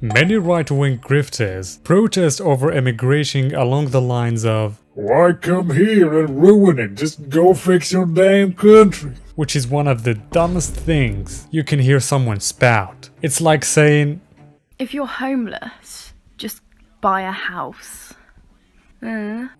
Many right-wing grifters protest over immigration along the lines of, "Why come here and ruin it? Just go fix your damn country." which is one of the dumbest things you can hear someone spout. It's like saying, if you're homeless, just buy a house.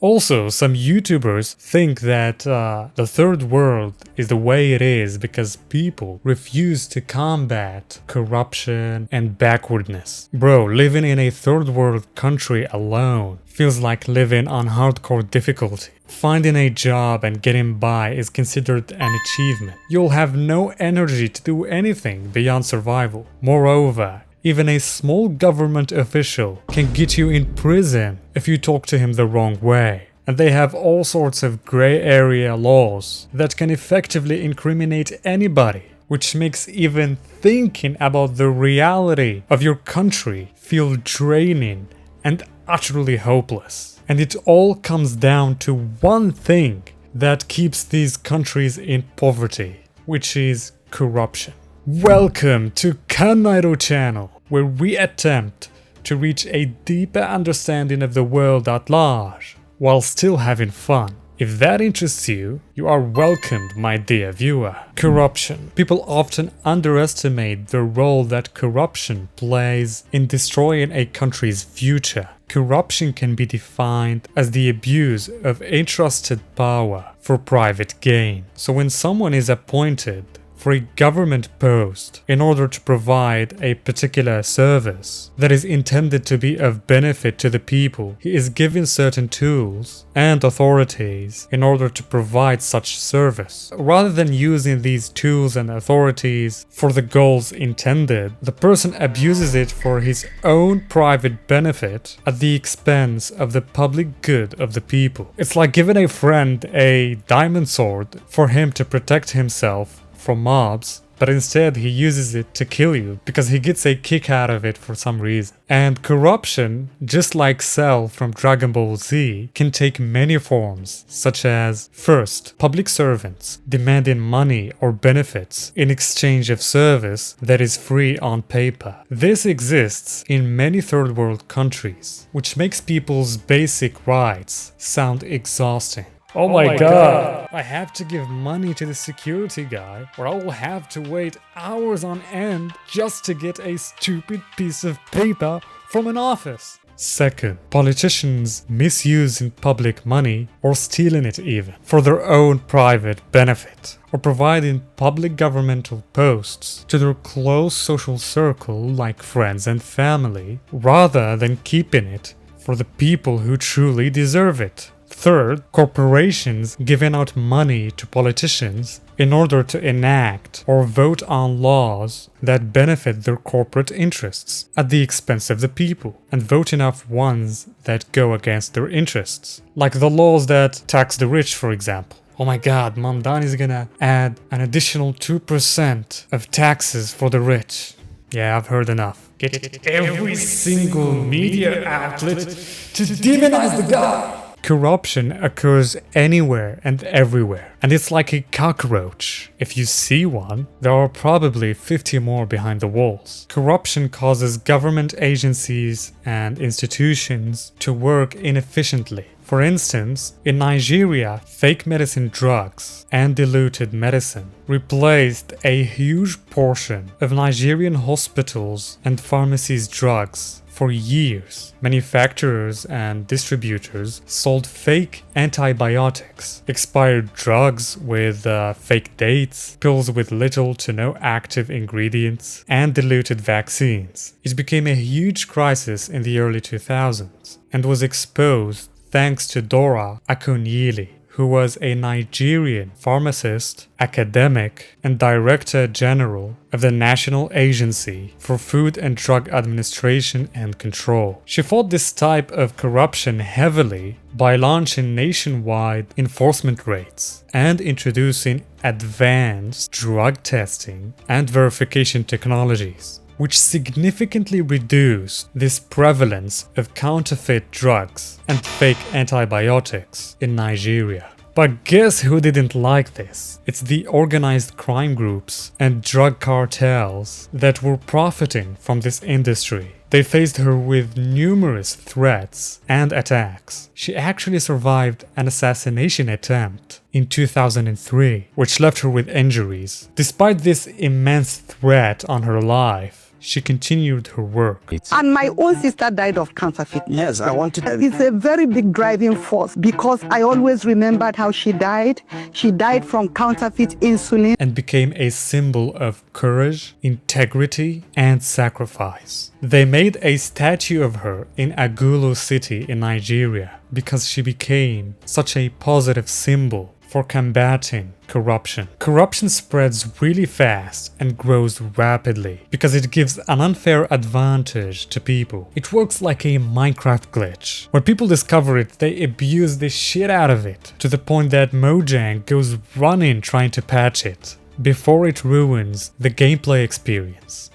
Also, some YouTubers think that the third world is the way it is because people refuse to combat corruption and backwardness. Bro, living in a third world country alone feels like living on hardcore difficulty. Finding a job and getting by is considered an achievement. You'll have no energy to do anything beyond survival. Moreover, even a small government official can get you in prison if you talk to him the wrong way. And they have all sorts of gray area laws that can effectively incriminate anybody, which makes even thinking about the reality of your country feel draining and utterly hopeless. And it all comes down to one thing that keeps these countries in poverty, which is corruption. Welcome to Kannairo channel, where we attempt to reach a deeper understanding of the world at large, while still having fun. If that interests you, you are welcomed, my dear viewer. Corruption. People often underestimate the role that corruption plays in destroying a country's future. Corruption can be defined as the abuse of entrusted power for private gain. So when someone is appointed for a government post in order to provide a particular service that is intended to be of benefit to the people, he is given certain tools and authorities in order to provide such service. Rather than using these tools and authorities for the goals intended, the person abuses it for his own private benefit at the expense of the public good of the people. It's like giving a friend a diamond sword for him to protect himself from mobs, but instead he uses it to kill you because he gets a kick out of it for some reason. And corruption, just like Cell from Dragon Ball Z, can take many forms, such as first, public servants demanding money or benefits in exchange of service that is free on paper. This exists in many third world countries, which makes people's basic rights sound exhausting. Oh my god, I have to give money to the security guy, or I will have to wait hours on end just to get a stupid piece of paper from an office. Second, politicians misusing public money or stealing it even for their own private benefit, or providing public governmental posts to their close social circle like friends and family, rather than keeping it for the people who truly deserve it. Third, corporations giving out money to politicians in order to enact or vote on laws that benefit their corporate interests at the expense of the people, and voting off ones that go against their interests, like the laws that tax the rich, for example. Oh my god, Mamdani is gonna add an additional 2% of taxes for the rich. Yeah, I've heard enough. Get every single media outlet to demonize the guy. Corruption occurs anywhere and everywhere, and it's like a cockroach. If you see one, there are probably 50 more behind the walls. Corruption causes government agencies and institutions to work inefficiently. For instance, in Nigeria, fake medicine drugs and diluted medicine replaced a huge portion of Nigerian hospitals and pharmacies' drugs. For years, manufacturers and distributors sold fake antibiotics, expired drugs with fake dates, pills with little to no active ingredients, and diluted vaccines. It became a huge crisis in the early 2000s and was exposed thanks to Dora Akunyili, who was a Nigerian pharmacist, academic, and Director General of the National Agency for Food and Drug Administration and Control. She fought this type of corruption heavily by launching nationwide enforcement raids and introducing advanced drug testing and verification technologies, which significantly reduced this prevalence of counterfeit drugs and fake antibiotics in Nigeria. But guess who didn't like this? It's the organized crime groups and drug cartels that were profiting from this industry They faced her with numerous threats and attacks. She actually survived an assassination attempt in 2003, which left her with injuries. Despite this immense threat on her life, she continued her work. And my own sister died of counterfeit. Yes, I wanted to. It's a very big driving force because I always remembered how she died. She died from counterfeit insulin. And became a symbol of courage, integrity, and sacrifice. They made a statue of her in Agulu City in Nigeria because she became such a positive symbol for combating corruption. Corruption spreads really fast and grows rapidly because it gives an unfair advantage to people. It works like a Minecraft glitch. When people discover it, they abuse the shit out of it to the point that Mojang goes running trying to patch it before it ruins the gameplay experience.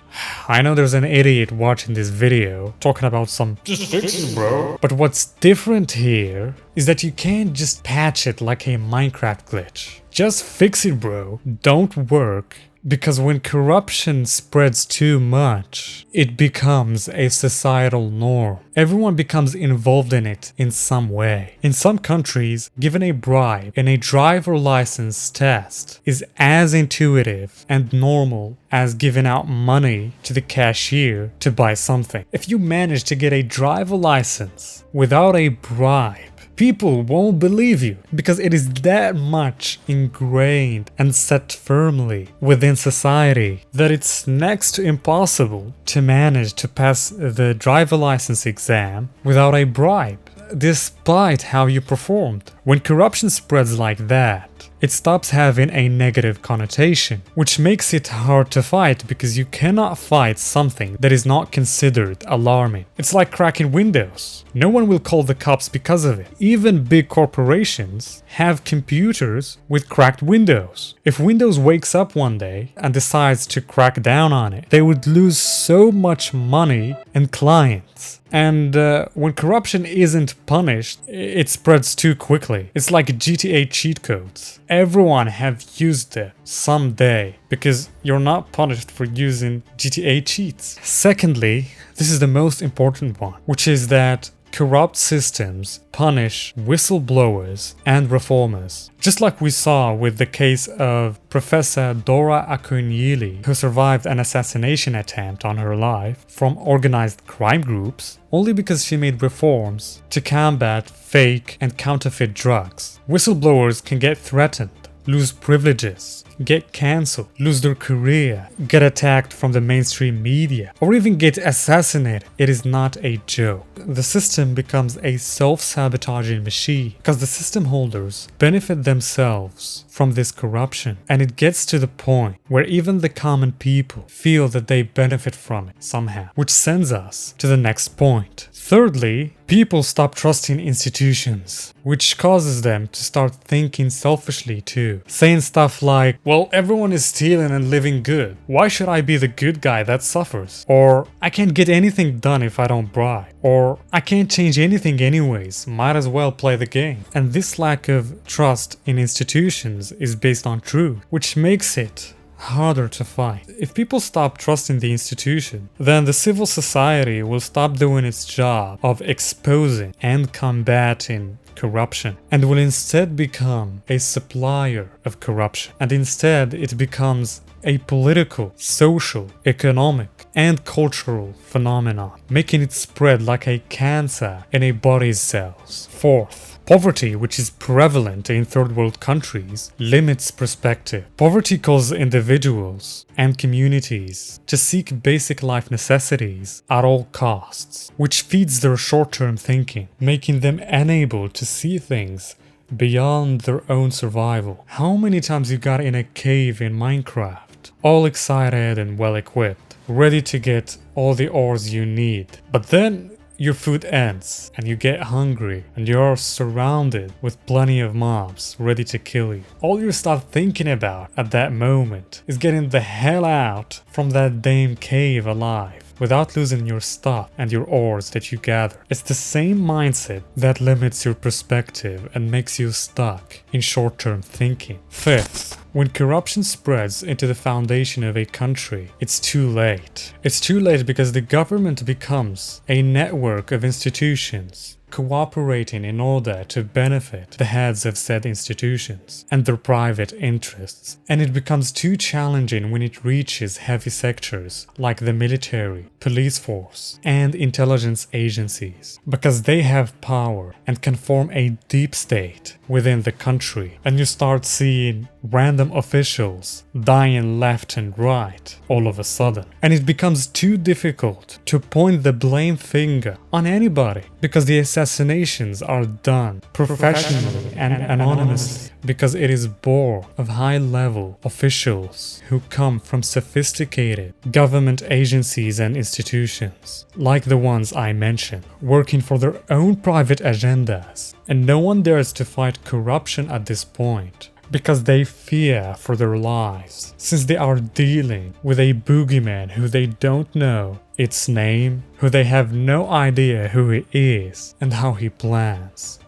I know there's an idiot watching this video talking about some just fix it, bro. But what's different here is that you can't just patch it like a Minecraft glitch. Just fix it, bro. Don't work. Because when corruption spreads too much, it becomes a societal norm. Everyone becomes involved in it in some way. In some countries, given a bribe in a driver license test is as intuitive and normal as giving out money to the cashier to buy something. If you manage to get a driver license without a bribe, people won't believe you because it is that much ingrained and set firmly within society that it's next to impossible to manage to pass the driver license exam without a bribe, despite how you performed. When corruption spreads like that, it stops having a negative connotation, which makes it hard to fight because you cannot fight something that is not considered alarming. It's like cracking windows. No one will call the cops because of it. Even big corporations have computers with cracked windows. If Windows wakes up one day and decides to crack down on it, they would lose so much money and clients. And when corruption isn't punished, it spreads too quickly. It's like GTA cheat codes. Everyone have used them someday because you're not punished for using GTA cheats. Secondly, this is the most important one, which is that corrupt systems punish whistleblowers and reformers. Just like we saw with the case of Professor Dora Akunyili, who survived an assassination attempt on her life from organized crime groups only because she made reforms to combat fake and counterfeit drugs. Whistleblowers can get threatened, lose privileges, get cancelled, lose their career, get attacked from the mainstream media, or even get assassinated. It is not a joke. The system becomes a self-sabotaging machine because the system holders benefit themselves from this corruption, and it gets to the point where even the common people feel that they benefit from it somehow, which sends us to the next point. Thirdly, people stop trusting institutions, which causes them to start thinking selfishly too, saying stuff like, well, everyone is stealing and living good. Why should I be the good guy that suffers? Or, I can't get anything done if I don't bribe. Or, I can't change anything anyways, might as well play the game. And this lack of trust in institutions is based on truth, which makes it harder to fight. If people stop trusting the institution, then the civil society will stop doing its job of exposing and combating corruption and will instead become a supplier of corruption. And instead it becomes a political, social, economic, and cultural phenomenon, making it spread like a cancer in a body's cells. Fourth, poverty, which is prevalent in third world countries, limits perspective. Poverty causes individuals and communities to seek basic life necessities at all costs, which feeds their short-term thinking, making them unable to see things beyond their own survival. How many times you got in a cave in Minecraft, all excited and well-equipped, ready to get all the ores you need, but then your food ends and you get hungry and you're surrounded with plenty of mobs ready to kill you. All you start thinking about at that moment is getting the hell out from that damn cave alive. without losing your stuff and your ores that you gather. It's the same mindset that limits your perspective and makes you stuck in short-term thinking. Fifth, when corruption spreads into the foundation of a country, it's too late. It's too late because the government becomes a network of institutions cooperating in order to benefit the heads of said institutions and their private interests. And it becomes too challenging when it reaches heavy sectors like the military, police force, and intelligence agencies, because they have power and can form a deep state within the country. And you start seeing random officials dying left and right all of a sudden. And it becomes too difficult to point the blame finger on anybody because the assassinations are done professionally and anonymously, because it is born of high-level officials who come from sophisticated government agencies and institutions, like the ones I mentioned, working for their own private agendas. And no one dares to fight corruption at this point, because they fear for their lives, since they are dealing with a boogeyman who they don't know its name, who they have no idea who he is and how he plans.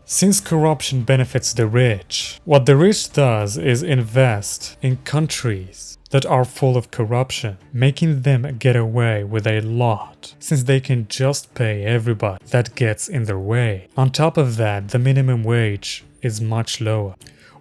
Since corruption benefits the rich, what the rich does is invest in countries that are full of corruption, making them get away with a lot, since they can just pay everybody that gets in their way. On top of that, the minimum wage is much lower,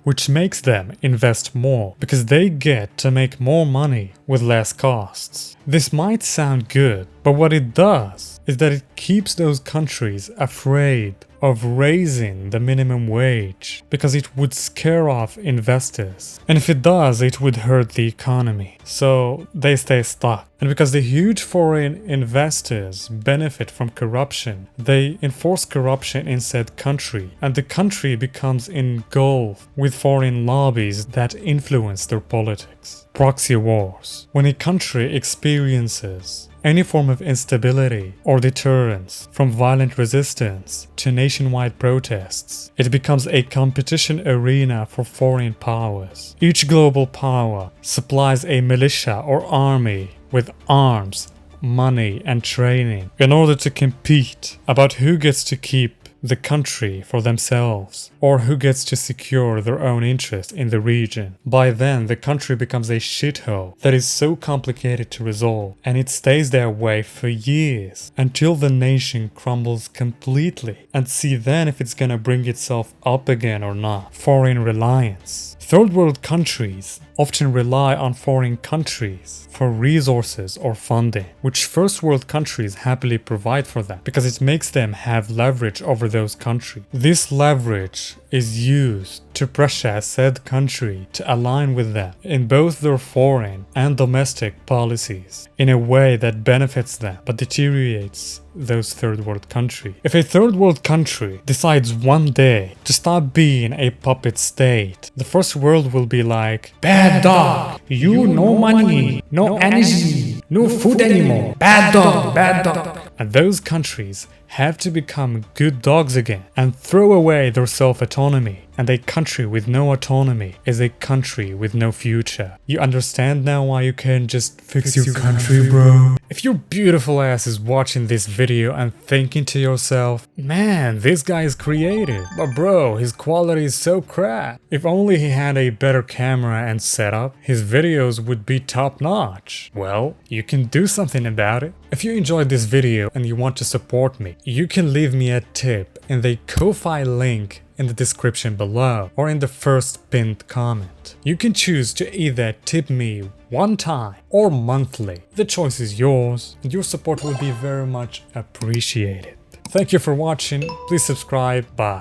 which makes them invest more because they get to make more money with less costs. This might sound good, but what it does is that it keeps those countries afraid of raising the minimum wage because it would scare off investors. And if it does, it would hurt the economy. So they stay stuck. And because the huge foreign investors benefit from corruption, they enforce corruption in said country, and the country becomes engulfed with foreign lobbies that influence their politics. Proxy wars. When a country experiences any form of instability or deterrence, from violent resistance to nationwide protests, it becomes a competition arena for foreign powers. Each global power supplies a militia or army with arms, money, and training in order to compete about who gets to keep the country for themselves, or who gets to secure their own interest in the region. By then, the country becomes a shithole that is so complicated to resolve, and it stays that way for years until the nation crumbles completely, and see then if it's gonna bring itself up again or not. Foreign reliance. Third world countries often rely on foreign countries for resources or funding, which first world countries happily provide for them because it makes them have leverage over those countries. This leverage is used to pressure said country to align with them in both their foreign and domestic policies in a way that benefits them but deteriorates those third world countries. If a third world country decides one day to stop being a puppet state, the first world will be like, "Bad dog, you no money, no energy, no food anymore, bad dog, bad dog." And those countries have to become good dogs again and throw away their self-autonomy. And a country with no autonomy is a country with no future. You understand now why you can't just fix your country, bro? If your beautiful ass is watching this video and thinking to yourself, "Man, this guy is creative, but bro, his quality is so crap. If only he had a better camera and setup, his videos would be top notch." Well, you can do something about it. If you enjoyed this video and you want to support me, you can leave me a tip in the Ko-Fi link in the description below or in the first pinned comment. You can choose to either tip me one time or monthly. The choice is yours, and your support will be very much appreciated. Thank you for watching. Please subscribe. Bye.